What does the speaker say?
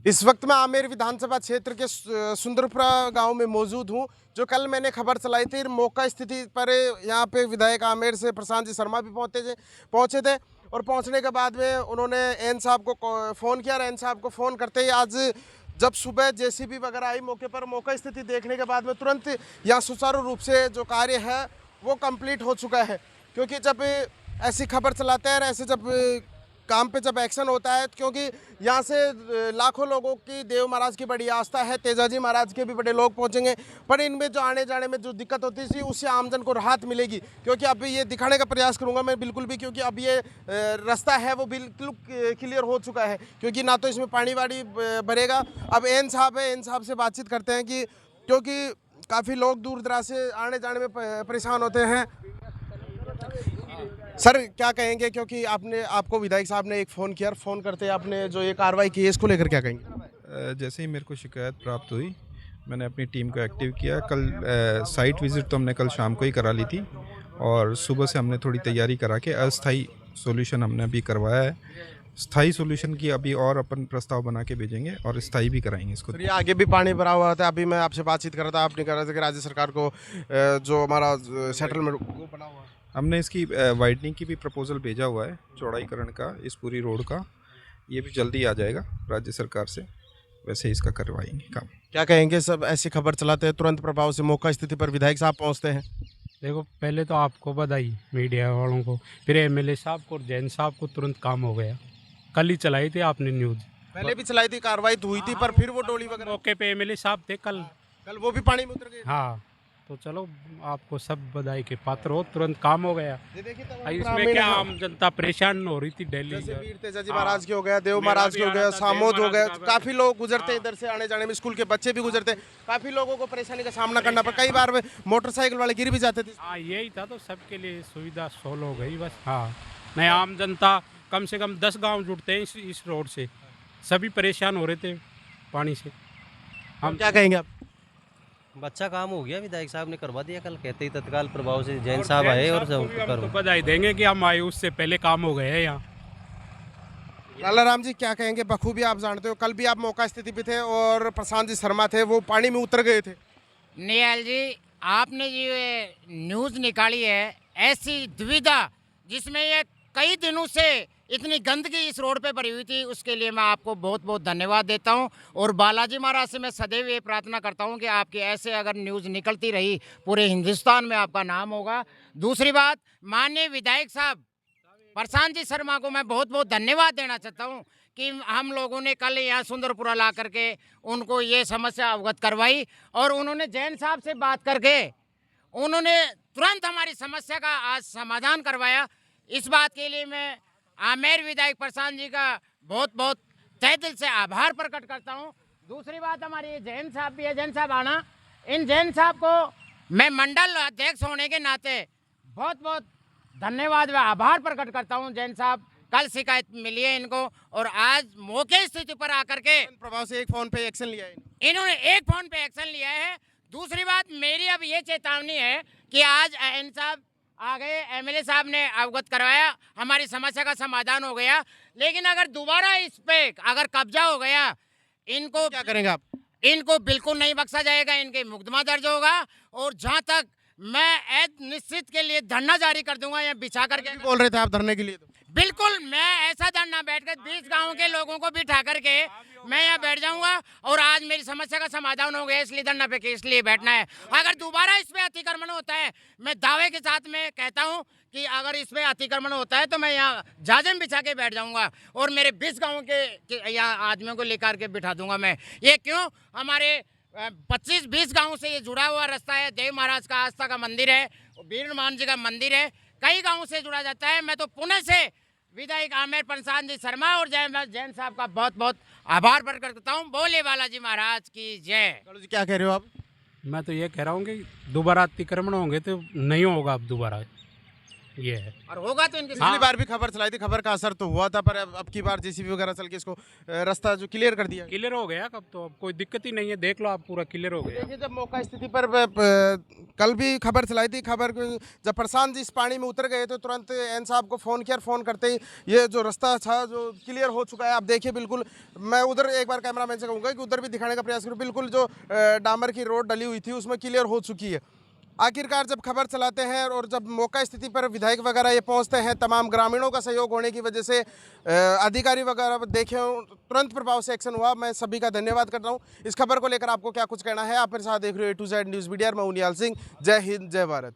इस वक्त मैं आमेर विधानसभा क्षेत्र के सुंदरपुरा गांव में मौजूद हूं। जो कल मैंने खबर चलाई थी, मौका स्थिति पर यहां पे विधायक आमेर से प्रशांत जी शर्मा भी पहुंचे थे और पहुंचने के बाद में उन्होंने एन साहब को फ़ोन किया और एन साहब को फ़ोन करते ही आज जब सुबह जेसीबी वगैरह आई मौके पर, मौका स्थिति देखने के बाद में तुरंत यहाँ सुचारू रूप से जो कार्य है वो कंप्लीट हो चुका है। क्योंकि जब ऐसी खबर चलाते हैं, ऐसे जब काम पे जब एक्शन होता है, क्योंकि यहाँ से लाखों लोगों की देव महाराज की बड़ी आस्था है, तेजाजी महाराज के भी बड़े लोग पहुँचेंगे, पर इनमें जो आने जाने में जो दिक्कत होती थी उससे आमजन को राहत मिलेगी। क्योंकि अभी ये दिखाने का प्रयास करूँगा मैं बिल्कुल भी, क्योंकि अब ये रास्ता है वो बिल्कुल क्लियर हो चुका है, क्योंकि ना तो इसमें पानी वाड़ी भरेगा। अब एन साहब है, एन साहब से बातचीत करते हैं कि क्योंकि काफ़ी लोग दूर दराज से आने जाने में परेशान होते हैं। सर क्या कहेंगे, क्योंकि आपको विधायक साहब ने एक फ़ोन किया, फ़ोन करते आपने जो ये कार्रवाई की है इसको लेकर क्या कहेंगे? जैसे ही मेरे को शिकायत प्राप्त हुई, मैंने अपनी टीम को एक्टिव किया। कल साइट विज़िट तो हमने कल शाम को ही करा ली थी और सुबह से हमने थोड़ी तैयारी करा के अस्थाई सॉल्यूशन हमने अभी करवाया है। स्थाई सॉल्यूशन की अभी और अपन प्रस्ताव बना के भेजेंगे और स्थाई भी कराएंगे इसको। ये आगे भी पानी भरा हुआ था। अभी मैं आपसे बातचीत कर रहा था, आपने कह रहा था कि राज्य सरकार को जो हमारा सेटलमेंट वो बना हुआ है, हमने इसकी वाइडनिंग की भी प्रपोजल भेजा हुआ है, चौड़ाईकरण का, इस पूरी रोड का। ये भी जल्दी आ जाएगा राज्य सरकार से, वैसे इसका करवाएंगे काम। क्या कहेंगे? सब ऐसी खबर चलाते हैं, तुरंत प्रभाव से मौका स्थिति पर विधायक साहब पहुंचते हैं। देखो, पहले तो आपको बधाई मीडिया वालों को, फिर एमएलए साहब को और जैन साहब को तुरंत काम हो गया। कल ही चलाई थी आपने न्यूज़। पहले भी चलाई थी, कार्रवाई तो हुई थी, पर फिर वो डोली वगैरह मौके पे एमएलए साहब थे कल। वो भी पानी में उतर गए। हाँ, तो चलो आपको सब बधाई के पात्र हो, तुरंत काम हो गया। ये देखिए तो इसमें क्या आम जनता परेशान हो रही थी दिल्ली जैसे से। वीर तेजाजी महाराज के हो गया, देव महाराज के हो गया, सामोद हो गया, काफी लोग गुजरते इधर से आने जाने में, स्कूल के बच्चे भी गुजरते, काफी लोगों को परेशानी का सामना करना पड़ा। कई बार मोटरसाइकिल वाले गिर भी जाते थे। हाँ, यही था, तो सबके लिए सुविधा सोल्व हो गई बस। हाँ, नहीं आम जनता कम से कम 10 गांव जुड़ते हैं इस रोड से, सभी परेशान हो रहे थे पानी से। हम क्या कहेंगे आप? अच्छा काम हो गया, विधायक साहब ने करवा दिया। कल कहते ही तत्काल प्रभाव से जैन साहब आए और सब तो बधाई देंगे कि हम आए, उससे पहले काम हो गए हैं यहाँ। लाला राम जी क्या कहेंगे? बखूबी आप जानते हो, कल भी आप मौका स्थिति पे थे और प्रशांत जी शर्मा थे, वो पानी में उतर गए थे। निहाल जी, आपने ये न्यूज़ निकाली है, ऐसी दुविधा जिसमें ये कई दिनों से इतनी गंदगी इस रोड पे भरी हुई थी, उसके लिए मैं आपको बहुत बहुत धन्यवाद देता हूं। और बालाजी महाराज से मैं सदैव ये प्रार्थना करता हूं कि आपकी ऐसे अगर न्यूज़ निकलती रही, पूरे हिंदुस्तान में आपका नाम होगा। दूसरी बात, माननीय विधायक साहब प्रशांत जी शर्मा को मैं बहुत बहुत धन्यवाद देना चाहता हूं कि हम लोगों ने कल यहाँ सुंदरपुरा ला करके उनको ये समस्या अवगत करवाई और उन्होंने जैन साहब से बात करके उन्होंने तुरंत हमारी समस्या का आज समाधान करवाया। इस बात के लिए मैं आमेर विधायक प्रशांत जी का बहुत बहुत तहे दिल से आभार प्रकट करता हूं। दूसरी बात, हमारे जैन साहब भी है, जैन साहब आना, इन जैन साहब को मैं मंडल अध्यक्ष होने के नाते बहुत बहुत धन्यवाद व आभार प्रकट करता हूं। जैन साहब, कल शिकायत मिली है इनको और आज मौके स्थिति पर आकर के प्रभाव से एक फोन पे एक्शन लिया है। इन्होंने एक फोन पे एक्शन लिया है। दूसरी बात, मेरी अब ये चेतावनी है कि आज एन साहब आ गए, एमएलए साहब ने अवगत करवाया, हमारी समस्या का समाधान हो गया, लेकिन अगर दोबारा इस पे अगर कब्जा हो गया, इनको क्या करेंगे आप? इनको बिल्कुल नहीं बख्शा जाएगा, इनके मुकदमा दर्ज होगा। और जहां तक मैं ऐद निश्चित के लिए धरना जारी कर दूंगा या बिछा करके। बोल रहे थे आप धरने के लिए? तो बिल्कुल, मैं ऐसा धरना बैठकर 20 गांव के लोगों को बिठा करके मैं यहाँ बैठ जाऊंगा और आज मेरी समस्या का समाधान हो गया, इसलिए धरना पे के इसलिए बैठना है। अगर दोबारा इस पे अतिक्रमण होता है, मैं दावे के साथ में कहता हूँ कि अगर इस पे अतिक्रमण होता है तो मैं यहाँ जाजिम बिछा के बैठ जाऊंगा और मेरे 20 गाँव के यहाँ आदमियों को लेकर के बिठा दूंगा मैं। ये क्यों? हमारे 25-20 गाँव से ये जुड़ा हुआ रास्ता है, देव महाराज का आस्था का मंदिर है, वीर हनुमान जी का मंदिर है, कई गाँव से जुड़ा जाता है। मैं तो पुणे से विधायक आमेर प्रशांत जी शर्मा और जैन साहब का बहुत बहुत आभार प्रकट करता हूँ। बोले बालाजी महाराज की जय। जी क्या कह रहे हो आप? मैं तो ये कह रहा हूँ कि दोबारा अतिक्रमण होंगे तो नहीं होगा अब दोबारा। ये है। और होगा तो इनके पिछली बार भी खबर चलाई थी, खबर का असर तो हुआ था, पर अब की बार जेसीबी वगैरह चल के इसको रास्ता जो क्लियर कर दिया। क्लियर हो गया कब, तो अब कोई दिक्कत ही नहीं है, देख लो आप, पूरा क्लियर हो गया। देखिए जब मौका स्थिति पर कल भी खबर चलाई थी, जब प्रशांत जी इस पानी में उतर गए तो तुरंत एन साहब को फ़ोन किया, फ़ोन करते ही ये जो रास्ता था जो क्लियर हो चुका है। आप देखिए बिल्कुल, मैं उधर एक बार कैमरामैन से कहूँगा कि उधर भी दिखाने का प्रयास करूँ, बिल्कुल जो डामर की रोड डली हुई थी उसमें क्लियर हो चुकी है। आखिरकार जब खबर चलाते हैं और जब मौका स्थिति पर विधायक वगैरह ये पहुंचते हैं, तमाम ग्रामीणों का सहयोग होने की वजह से अधिकारी वगैरह देखे, तुरंत प्रभाव से एक्शन हुआ। मैं सभी का धन्यवाद कर रहा हूं। इस खबर को लेकर आपको क्या कुछ कहना है? आप मेरे साथ देख रहे हो A to Z news media, मैं हूं निहाल सिंह। जय हिंद, जय भारत।